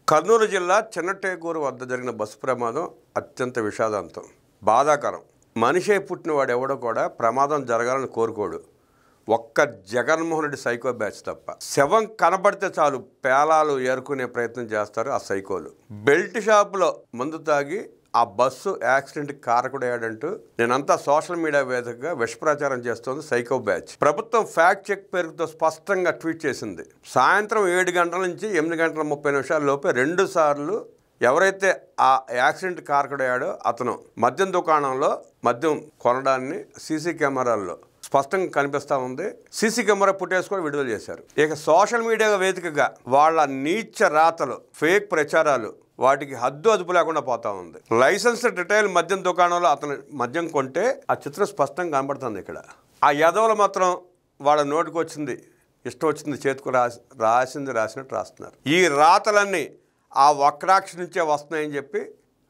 కర్నూలు జిల్లా చిన్నటేకూరు వద్ద జరిగిన బస్సు ప్రమాదం అత్యంత విషాదాంతం, బాధాకరం. మనిషే పుట్టినవాడు ఎవడో కూడా ప్రమాదం జరగాలని కోరుకోడు. ఒక్క జగన్మోహన్ రెడ్డి సైకో బ్యాచ్ తప్ప. శవం కనబడితే చాలు పేలాలు ఏరుకునే ప్రయత్నం చేస్తారు ఆ సైకోలు. బెల్ట్ షాపులో మందు తాగి ఆ బస్సు యాక్సిడెంట్కి కారకుడయ్యాడంటూ నేనంతా సోషల్ మీడియా వేదికగా విషప్రచారం చేస్తోంది సైకో బ్యాచ్. ప్రభుత్వం ఫ్యాక్ట్ చెక్ పేరుతో స్పష్టంగా ట్వీట్ చేసింది. సాయంత్రం 7 గంటల నుంచి 8 గంటల 30 నిమిషాల లోపే 2 సార్లు ఎవరైతే ఆ యాక్సిడెంట్ కారకుడయ్యాడో అతను మద్యం దుకాణంలో మద్యం కొనడాన్ని సీసీ కెమెరాల్లో స్పష్టంగా కనిపిస్తూ ఉంది. సీసీ కెమెరా ఫుటేజ్ కూడా విడుదల చేశారు. ఇక సోషల్ మీడియా వేదికగా వాళ్ళ నీచ రాతలు, ఫేక్ ప్రచారాలు వాటికి హద్దు అదుపు లేకుండా పోతా ఉంది. లైసెన్స్డ్ రిటైల్ మద్యం దుకాణంలో అతను మద్యం కొంటే ఆ చిత్రం స్పష్టంగా కనబడుతుంది. ఇక్కడ ఆ యదవులు మాత్రం వాళ్ళ నోటికి వచ్చింది, ఇష్టం వచ్చింది చేతికి రాసినట్టు రాస్తున్నారు. ఈ రాతలన్నీ ఆ వక్రాక్షి నుంచే వస్తున్నాయని చెప్పి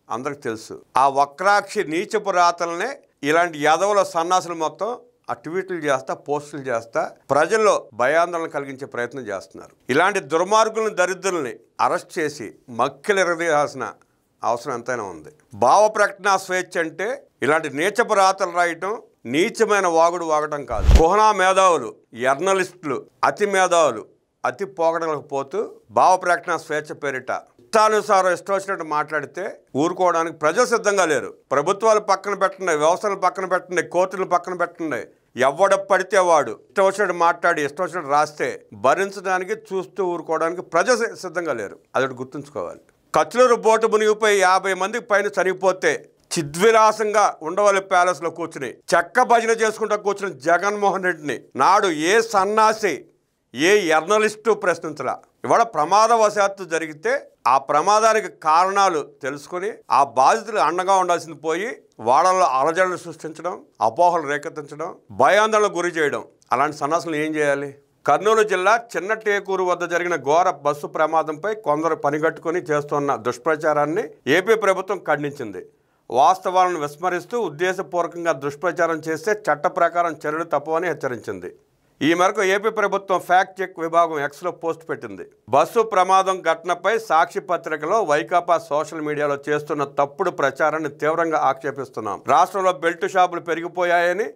అందరికి తెలుసు. ఆ వక్రాక్షి నీచపు రాతలనే ఇలాంటి యదవుల సన్నాసులు మొత్తం ఆ ట్వీట్లు చేస్తా, పోస్టులు చేస్తా ప్రజల్లో భయాందోళన కలిగించే ప్రయత్నం చేస్తున్నారు. ఇలాంటి దుర్మార్గులను, దరిద్రుల్ని అరెస్ట్ చేసి మక్కిలెరదీయాల్సిన అవసరం ఎంతైనా ఉంది. భావ ప్రకటన స్వేచ్ఛ అంటే ఇలాంటి నీచపు రాతలు రాయటం, నీచమైన వాగుడు వాగటం కాదు. కుహనా మేధావులు, జర్నలిస్టులు, అతి మేధావులు అతి పోగడలకు పోతూ భావ ప్రకటన స్వేచ్ఛ పేరిట ఇష్టానుసారం ఇష్టం వచ్చినట్టు మాట్లాడితే ఊరుకోవడానికి ప్రజలు సిద్ధంగా లేరు. ప్రభుత్వాలు పక్కన పెట్టండి, వ్యవస్థలు పక్కన పెట్టండి, కోర్టులు పక్కన పెట్టండి, ఎవడ పడితే వాడు ఇష్టం వచ్చినట్టు మాట్లాడి ఇష్టం వచ్చినట్టు రాస్తే భరించడానికి, చూస్తూ ఊరుకోవడానికి ప్రజలు సిద్ధంగా లేరు. అదొకటి గుర్తుంచుకోవాలి. కచ్లూరు బోటు మునిగిపోయి 50 మందికి పైన చనిపోతే చిద్విలాసంగా ఉండవల్లి ప్యాలెస్లో కూర్చుని చెక్క భజన చేసుకుంటూ కూర్చుని జగన్మోహన్ రెడ్డిని నాడు ఏ సన్నాసి, ఏ జర్నలిస్టు ప్రశ్నించలా. ఇవాళ ప్రమాదవశాత్తు జరిగితే ఆ ప్రమాదానికి కారణాలు తెలుసుకుని ఆ బాధితులు అండగా ఉండాల్సింది పోయి వాళ్ళలో అలజడులు సృష్టించడం, అపోహలు రేకెత్తించడం, భయాందోళనకు గురి చేయడం. అలాంటి సన్నాసులు ఏం చేయాలి? కర్నూలు జిల్లా చిన్నటేకూరు వద్ద జరిగిన ఘోర బస్సు ప్రమాదంపై కొందరు పనిగట్టుకుని చేస్తున్న దుష్ప్రచారాన్ని ఏపీ ప్రభుత్వం ఖండించింది. వాస్తవాలను విస్మరిస్తూ ఉద్దేశపూర్వకంగా దుష్ప్రచారం చేస్తే చట్ట ప్రకారం చర్యలు తప్పవని హెచ్చరించింది. ఈ మేరకు ఏపీ ప్రభుత్వం ఫ్యాక్ట్ చెక్ విభాగం ఎక్స్లో పోస్ట్ పెట్టింది. బస్సు ప్రమాదం ఘటనపై సాక్షి పత్రికలో వైకాపా సోషల్ మీడియాలో చేస్తున్న తప్పుడు ప్రచారాన్ని తీవ్రంగా ఆక్షేపిస్తున్నాం. రాష్ట్రంలో బెల్ట్ షాపులు పెరిగిపోయాయని,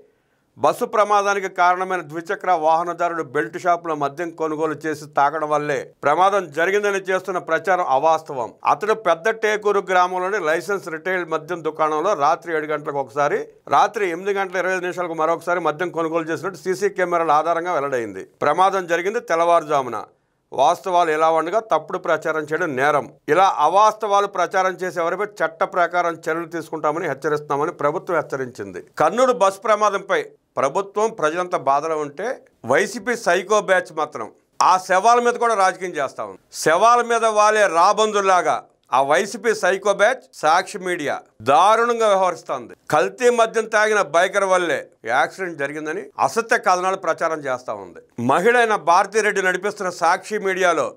బస్సు ప్రమాదానికి కారణమైన ద్విచక్ర వాహనదారుడు బెల్ట్ షాపులో మద్యం కొనుగోలు చేసి తాగడం వల్లే ప్రమాదం జరిగిందని చేస్తున్న ప్రచారం అవాస్తవం. అతడు పెద్ద టేకూరు గ్రామంలోని లైసెన్స్ రిటైల్ మద్యం దుకాణంలో రాత్రి 7 గంటలకు ఒకసారి, రాత్రి 8 గంటల 25 నిమిషాలకు మరొకసారి మద్యం కొనుగోలు చేసినట్టు సీసీ కెమెరాల ఆధారంగా వెల్లడైంది. ప్రమాదం జరిగింది తెల్లవారుజామున. వాస్తవాలు ఎలా ఉండగా తప్పుడు ప్రచారం చేయడం నేరం. ఇలా అవాస్తవాలు ప్రచారం చేసేవారిపై చట్ట ప్రకారం చర్యలు తీసుకుంటామని హెచ్చరిస్తామని ప్రభుత్వం హెచ్చరించింది. కర్నూలు బస్సు ప్రమాదంపై ప్రభుత్వం, ప్రజలంతా బాధలో ఉంటే వైసీపీ సైకో బ్యాచ్ మాత్రం ఆ శవాల మీద కూడా రాజకీయం చేస్తా ఉంది. శవాల మీద వాలే రాబందుల్లాగా ఆ వైసీపీ సైకో బ్యాచ్ సాక్షి మీడియా దారుణంగా వ్యవహరిస్తోంది. కల్తీ మద్యం తాగిన బైకర్ వల్లే యాక్సిడెంట్ జరిగిందని అసత్య కథనాలు ప్రచారం చేస్తూ ఉంది. మహిళ అయిన భారతీరెడ్డి నడిపిస్తున్న సాక్షి మీడియాలో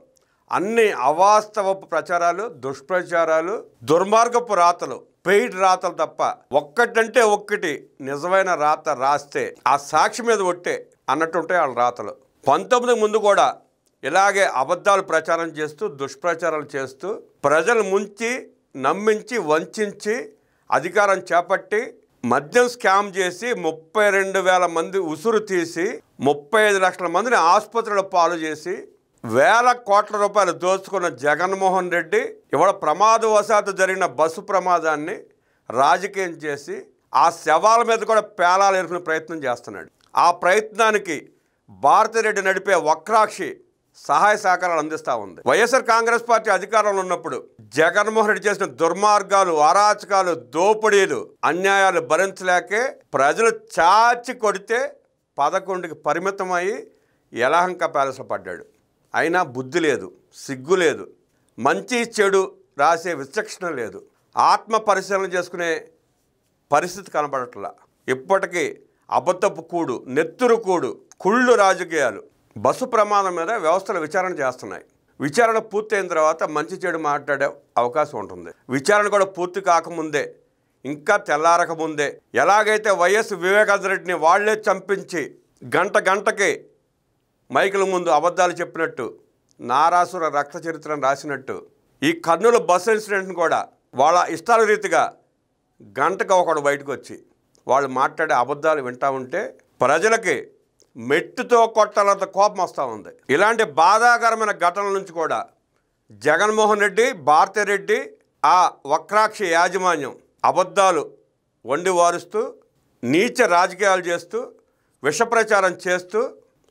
అన్ని అవాస్తవపు ప్రచారాలు, దుష్ప్రచారాలు, దుర్మార్గపు రాతలు, పెయిడ్ రాతలు తప్ప ఒక్కటంటే ఒక్కటి నిజమైన రాత రాస్తే ఆ సాక్షి మీద ఒట్టే అన్నట్టుంటే వాళ్ళ రాతలు. 19 ముందు కూడా ఇలాగే అబద్ధాలు ప్రచారం చేస్తూ, దుష్ప్రచారాలు చేస్తూ ప్రజలు ముంచి, నమ్మించి, వంచి అధికారం చేపట్టి మద్యం స్కామ్ చేసి 32,000 మంది ఉసురు తీసి 35 లక్షల మందిని ఆసుపత్రిలో పాలు చేసి వేల కోట్ల రూపాయలు దోచుకున్న జగన్మోహన్ రెడ్డి ఇవాళ ప్రమాదవశాత్తు జరిగిన బస్సు ప్రమాదాన్ని రాజకీయం చేసి ఆ శవాల మీద కూడా పేలాలు ఎరుకునే ప్రయత్నం చేస్తున్నాడు. ఆ ప్రయత్నానికి భారతిరెడ్డి నడిపే వక్రాక్షి సహాయ సహకారాలు అందిస్తూ ఉంది. వైఎస్ఆర్ కాంగ్రెస్ పార్టీ అధికారంలో ఉన్నప్పుడు జగన్మోహన్ రెడ్డి చేసిన దుర్మార్గాలు, అరాచకాలు, దోపిడీలు, అన్యాయాలు భరించలేకే ప్రజలు చాచి కొడితే 11కి పరిమితమయ్యి యలహంక ప్యాలెస్లో పడ్డాడు. అయినా బుద్ధి లేదు, సిగ్గు లేదు, మంచి చెడు రాసే విచక్షణ లేదు, ఆత్మ పరిశీలన చేసుకునే పరిస్థితి కనబడట్లా. ఇప్పటికీ అబద్ధపు కూడు, నెత్తురు కూడు, కుళ్ళు రాజకీయాలు. బస్సు ప్రమాదం మీద వ్యవస్థలు విచారణ చేస్తున్నాయి. విచారణ పూర్తయిన తర్వాత మంచి చెడు మాట్లాడే అవకాశం ఉంటుంది. విచారణ కూడా పూర్తి కాకముందే, ఇంకా తెల్లారకముందే ఎలాగైతే వైఎస్ వివేకానంద రెడ్డిని వాళ్లే చంపించి గంటకి మైకుల ముందు అబద్ధాలు చెప్పినట్టు, నారాసుర రక్త చరిత్రను రాసినట్టు ఈ కర్నూలు బస్సు ఇన్సిడెంట్ని కూడా వాళ్ళ ఇష్టాల రీతిగా గంటకు ఒకడు బయటకు వచ్చి వాళ్ళు మాట్లాడే అబద్ధాలు వింటా ఉంటే ప్రజలకి మెట్టుతో కొట్టాలంత కోపం వస్తూ ఉంది. ఇలాంటి బాధాకరమైన ఘటనల నుంచి కూడా జగన్మోహన్ రెడ్డి, భారతిరెడ్డి, ఆ వక్రాక్షి యాజమాన్యం అబద్ధాలు వండి వారుస్తూ నీచ రాజకీయాలు చేస్తూ విషప్రచారం చేస్తూ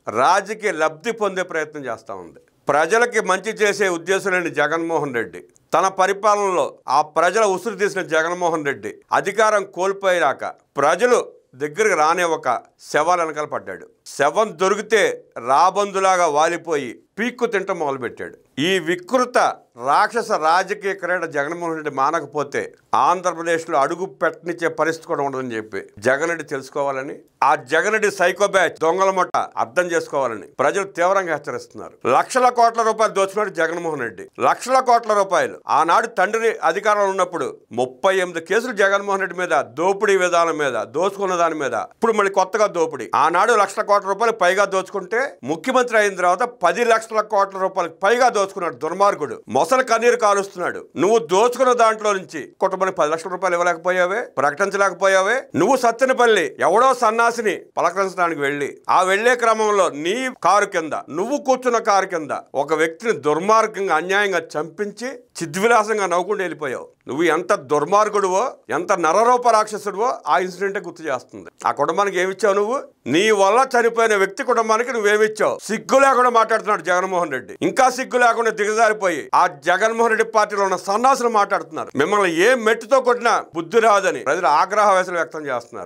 రాజకీయ లబ్ధి పొందే ప్రయత్నం చేస్తూ ఉంది. ప్రజలకి మంచి చేసే ఉద్దేశం లేని జగన్మోహన్ రెడ్డి, తన పరిపాలనలో ఆ ప్రజల ఉసురు తీసిన జగన్మోహన్ రెడ్డి అధికారం కోల్పోయాక ప్రజలు దగ్గరికి రానివ్వక శవాల వెనకాల పడ్డాడు. శవం దొరికితే రాబందులాగా వాలిపోయి పీక్కు తింటం మొదలుపెట్టాడు. ఈ వికృత రాక్షస రాజకీయ క్రీడ జగన్మోహన్ రెడ్డి మానకపోతే ఆంధ్రప్రదేశ్లో అడుగు పెట్టనిచ్చే పరిస్థితి కూడా ఉండదని చెప్పి జగన్ రెడ్డి తెలుసుకోవాలని, ఆ జగన్ రెడ్డి సైకో బ్యాచ్ దొంగల మొట్ట అర్థం చేసుకోవాలని ప్రజలు తీవ్రంగా హెచ్చరిస్తున్నారు. లక్షల కోట్ల రూపాయలు దోచుకున్నాడు జగన్మోహన్ రెడ్డి. లక్షల కోట్ల రూపాయలు. ఆనాడు తండ్రి అధికారంలో ఉన్నప్పుడు 38 కేసులు జగన్మోహన్ రెడ్డి మీద, దోపిడీ విధానం మీద, దోచుకున్న దాని మీద. ఇప్పుడు మళ్ళీ కొత్తగా దోపిడీ. ఆనాడు లక్షల కోట్ల రూపాయలు పైగా దోచుకుంటే ముఖ్యమంత్రి అయిన తర్వాత 10 లక్షల కోట్ల రూపాయలకు పైగా దోచుకున్నాడు దుర్మార్గుడు. మొసలు కన్నీరు కాలుస్తున్నాడు. నువ్వు దోచుకున్న దాంట్లో నుంచి కుటుంబానికి 10 లక్షల రూపాయలు ఇవ్వలేకపోయావే, ప్రకటించలేకపోయావే. నువ్వు సత్తెనపల్లి ఎవడో సన్నాసిని పలకరించడానికి వెళ్ళి ఆ వెళ్లే క్రమంలో నీ కారు కింద, నువ్వు కూర్చున్న కారు కింద ఒక వ్యక్తిని దుర్మార్గంగా అన్యాయంగా చంపించి చిద్విలాసంగా నవ్వుకుంటూ వెళ్ళిపోయావు. నువ్వు ఎంత దుర్మార్గుడువో, ఎంత నరరూప రాక్షసుడువో ఆ ఇన్సిడెంటే గుర్తు చేస్తుంది. ఆ కుటుంబానికి ఏమిచ్చావు నువ్వు? నీ వల్ల చనిపోయిన వ్యక్తి కుటుంబానికి నువ్వేమిచ్చావు? సిగ్గు లేకుండా మాట్లాడుతున్నాడు జగన్మోహన్ రెడ్డి. ఇంకా సిగ్గు లేకుండా దిగజారిపోయి ఆ జగన్మోహన్ రెడ్డి పార్టీలో ఉన్న సన్నాసులు మాట్లాడుతున్నారు. మిమ్మల్ని ఏ మెట్టుతో కొట్టినా బుద్ధి రాదని ప్రజలు ఆగ్రహ వ్యక్తం చేస్తున్నారు.